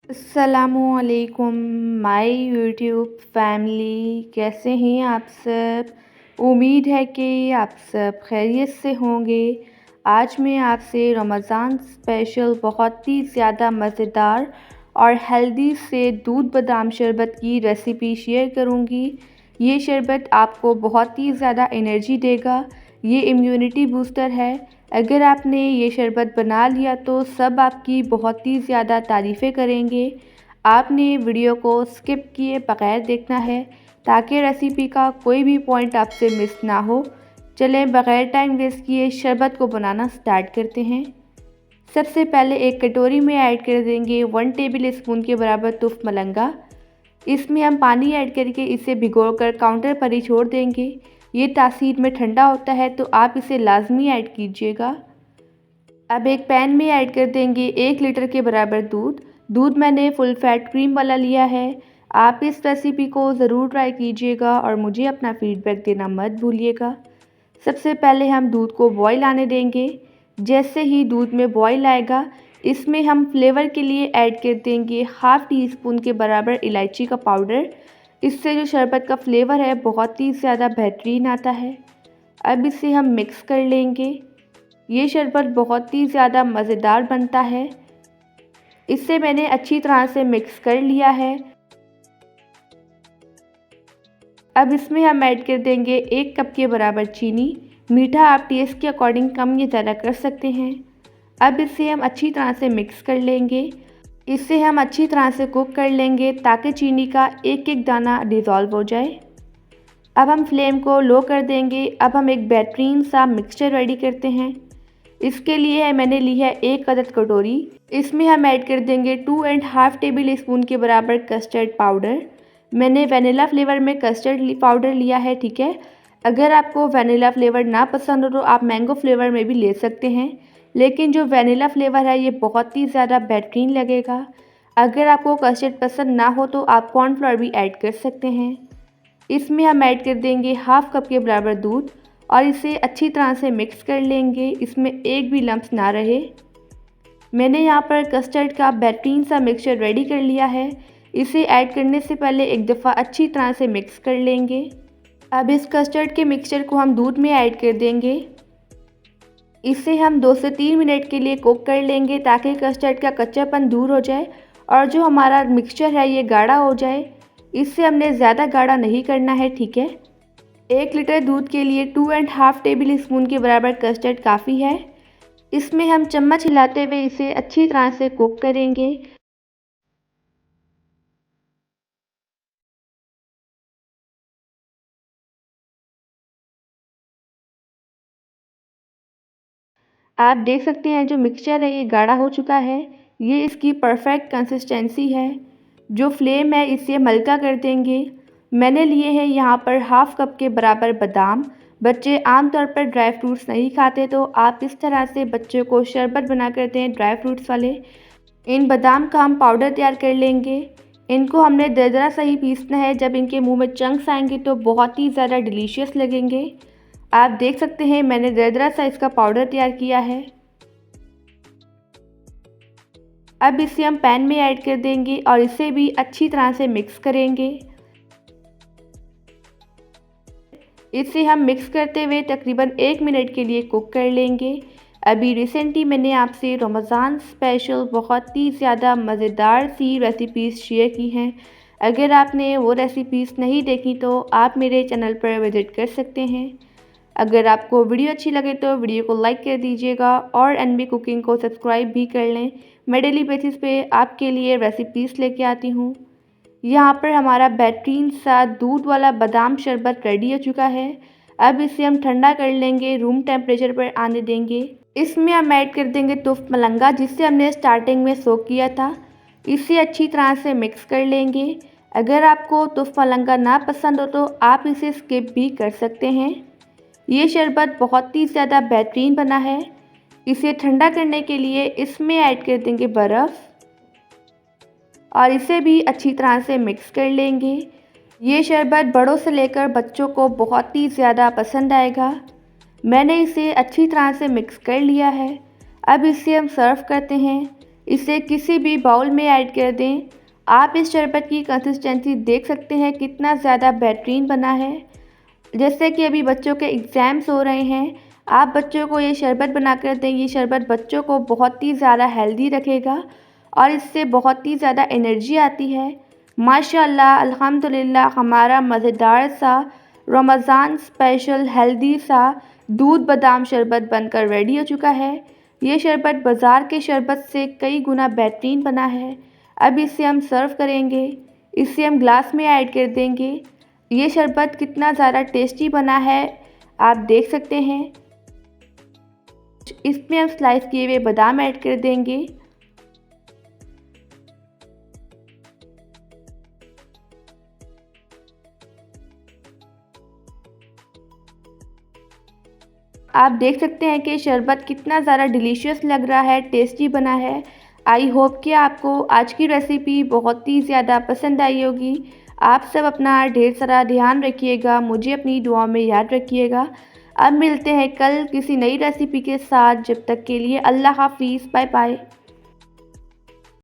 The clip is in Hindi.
अस्सलामुअलैकुम माय यूट्यूब फैमिली, कैसे हैं आप सब। उम्मीद है कि आप सब खैरियत से होंगे। आज मैं आपसे रमज़ान स्पेशल बहुत ही ज़्यादा मज़ेदार और हेल्दी से दूध बादाम शरबत की रेसिपी शेयर करूंगी। ये शरबत आपको बहुत ही ज़्यादा एनर्जी देगा। ये इम्यूनिटी बूस्टर है। अगर आपने ये शरबत बना लिया तो सब आपकी बहुत ही ज़्यादा तारीफ़ें करेंगे। आपने वीडियो को स्किप किए बगैर देखना है ताकि रेसिपी का कोई भी पॉइंट आपसे मिस ना हो। चलें बगैर टाइम वेस्ट किए शरबत को बनाना स्टार्ट करते हैं। सबसे पहले एक कटोरी में ऐड कर देंगे 1 टेबल स्पून के बराबर तुफ मलंगा। इसमें हम पानी ऐड करके इसे भिगोकर काउंटर पर ही छोड़ देंगे। ये तासीर में ठंडा होता है तो आप इसे लाजमी ऐड कीजिएगा। अब एक पैन में ऐड कर देंगे 1 लीटर के बराबर दूध। दूध मैंने फुल फैट क्रीम वाला लिया है। आप इस रेसिपी को ज़रूर ट्राई कीजिएगा और मुझे अपना फीडबैक देना मत भूलिएगा। सबसे पहले हम दूध को बॉईल आने देंगे। जैसे ही दूध में बॉईल आएगा इसमें हम फ्लेवर के लिए ऐड कर देंगे हाफ़ टी स्पून के बराबर इलायची का पाउडर। इससे जो शरबत का फ्लेवर है बहुत ही ज़्यादा बेहतरीन आता है। अब इसे हम मिक्स कर लेंगे। ये शरबत बहुत ही ज़्यादा मज़ेदार बनता है। इसे मैंने अच्छी तरह से मिक्स कर लिया है। अब इसमें हम ऐड कर देंगे 1 कप के बराबर चीनी। मीठा आप टेस्ट के अकॉर्डिंग कम या ज़्यादा कर सकते हैं। अब इसे हम अच्छी तरह से मिक्स कर लेंगे। इसे हम अच्छी तरह से कुक कर लेंगे ताकि चीनी का एक एक दाना डिज़ोल्व हो जाए। अब हम फ्लेम को लो कर देंगे। अब हम एक बेहतरीन सा मिक्सचर रेडी करते हैं। इसके लिए मैंने ली है 1 अदद कटोरी। इसमें हम ऐड कर देंगे 2 एंड हाफ़ टेबल स्पून के बराबर कस्टर्ड पाउडर। मैंने वनीला फ्लेवर में कस्टर्ड पाउडर लिया है, ठीक है। अगर आपको वनीला फ्लेवर ना पसंद हो तो आप मैंगो फ्लेवर में भी ले सकते हैं, लेकिन जो वनीला फ्लेवर है ये बहुत ही ज़्यादा बेहतरीन लगेगा। अगर आपको कस्टर्ड पसंद ना हो तो आप कॉर्नफ्लोर भी ऐड कर सकते हैं। इसमें हम ऐड कर देंगे हाफ़ कप के बराबर दूध और इसे अच्छी तरह से मिक्स कर लेंगे। इसमें एक भी लम्स ना रहे। मैंने यहाँ पर कस्टर्ड का बेहतरीन सा मिक्सचर रेडी कर लिया है। इसे ऐड करने से पहले एक दफ़ा अच्छी तरह से मिक्स कर लेंगे। अब इस कस्टर्ड के मिक्सचर को हम दूध में ऐड कर देंगे। इसे हम 2 से 3 मिनट के लिए कुक कर लेंगे ताकि कस्टर्ड का कच्चापन दूर हो जाए और जो हमारा मिक्सचर है ये गाढ़ा हो जाए। इससे हमने ज़्यादा गाढ़ा नहीं करना है, ठीक है। 1 लीटर दूध के लिए 2 एंड हाफ़ टेबल स्पून के बराबर कस्टर्ड काफ़ी है। इसमें हम चम्मच हिलाते हुए इसे अच्छी तरह से कुक करेंगे। आप देख सकते हैं जो मिक्सचर है ये गाढ़ा हो चुका है। ये इसकी परफेक्ट कंसिस्टेंसी है। जो फ्लेम है इसे हम हल्का कर देंगे। मैंने लिए हैं यहाँ पर हाफ़ कप के बराबर बादाम। बच्चे आमतौर पर ड्राई फ्रूट्स नहीं खाते तो आप इस तरह से बच्चों को शरबत बना कर दें ड्राई फ्रूट्स वाले। इन बादाम का हम पाउडर तैयार कर लेंगे। इनको हमने दरदरा सा ही पीसना है। जब इनके मुंह में चंक्स आएंगे तो बहुत ही ज़्यादा डिलीशियस लगेंगे। आप देख सकते हैं मैंने दरदरा सा इसका पाउडर तैयार किया है। अब इसे हम पैन में ऐड कर देंगे और इसे भी अच्छी तरह से मिक्स करेंगे। इसे हम मिक्स करते हुए तकरीबन 1 मिनट के लिए कुक कर लेंगे। अभी रिसेंटली मैंने आपसे रमज़ान स्पेशल बहुत ही ज़्यादा मज़ेदार सी रेसिपीज़ शेयर की हैं। अगर आपने वो रेसिपीज़ नहीं देखी तो आप मेरे चैनल पर विज़िट कर सकते हैं। अगर आपको वीडियो अच्छी लगे तो वीडियो को लाइक कर दीजिएगा और एनबी कुकिंग को सब्सक्राइब भी कर लें। मैं डेली बेसिस पे आपके लिए रेसिपीज़ लेके आती हूँ। यहाँ पर हमारा बेहतरीन सा दूध वाला बादाम शरबत रेडी हो चुका है। अब इसे हम ठंडा कर लेंगे, रूम टेम्परेचर पर आने देंगे। इसमें हम ऐड कर देंगे तुफ मलंगा जिसे हमने स्टार्टिंग में सोक किया था। इसे अच्छी तरह से मिक्स कर लेंगे। अगर आपको तुफ मलंगा ना पसंद हो तो आप इसे स्किप भी कर सकते हैं। ये शरबत बहुत ही ज़्यादा बेहतरीन बना है। इसे ठंडा करने के लिए इसमें ऐड कर देंगे बर्फ़ और इसे भी अच्छी तरह से मिक्स कर लेंगे। ये शरबत बड़ों से लेकर बच्चों को बहुत ही ज़्यादा पसंद आएगा। मैंने इसे अच्छी तरह से मिक्स कर लिया है। अब इसे हम सर्व करते हैं। इसे किसी भी बाउल में ऐड कर दें। आप इस शरबत की कंसिस्टेंसी देख सकते हैं कितना ज़्यादा बेहतरीन बना है। जैसे कि अभी बच्चों के एग्ज़ाम्स हो रहे हैं, आप बच्चों को ये शरबत बनाकर दें। ये शरबत बच्चों को बहुत ही ज़्यादा हेल्दी रखेगा और इससे बहुत ही ज़्यादा एनर्जी आती है। माशाअल्लाह अल्हम्दुलिल्लाह हमारा मज़ेदार सा रमज़ान स्पेशल हेल्दी सा दूध बादाम शरबत बनकर रेडी हो चुका है। ये शरबत बाज़ार के शरबत से कई गुना बेहतरीन बना है। अब इसे हम सर्व करेंगे। इसे हम ग्लास में ऐड कर देंगे। ये शरबत कितना ज़्यादा टेस्टी बना है आप देख सकते हैं। इसमें हम स्लाइस किए हुए बादाम ऐड कर देंगे। आप देख सकते हैं कि शरबत कितना ज़्यादा डिलीशियस लग रहा है, टेस्टी बना है। आई होप कि आपको आज की रेसिपी बहुत ही ज़्यादा पसंद आई होगी। आप सब अपना ढेर सारा ध्यान रखिएगा, मुझे अपनी दुआओं में याद रखिएगा। अब मिलते हैं कल किसी नई रेसिपी के साथ। जब तक के लिए अल्लाह हाफ़िज़, बाय बाय।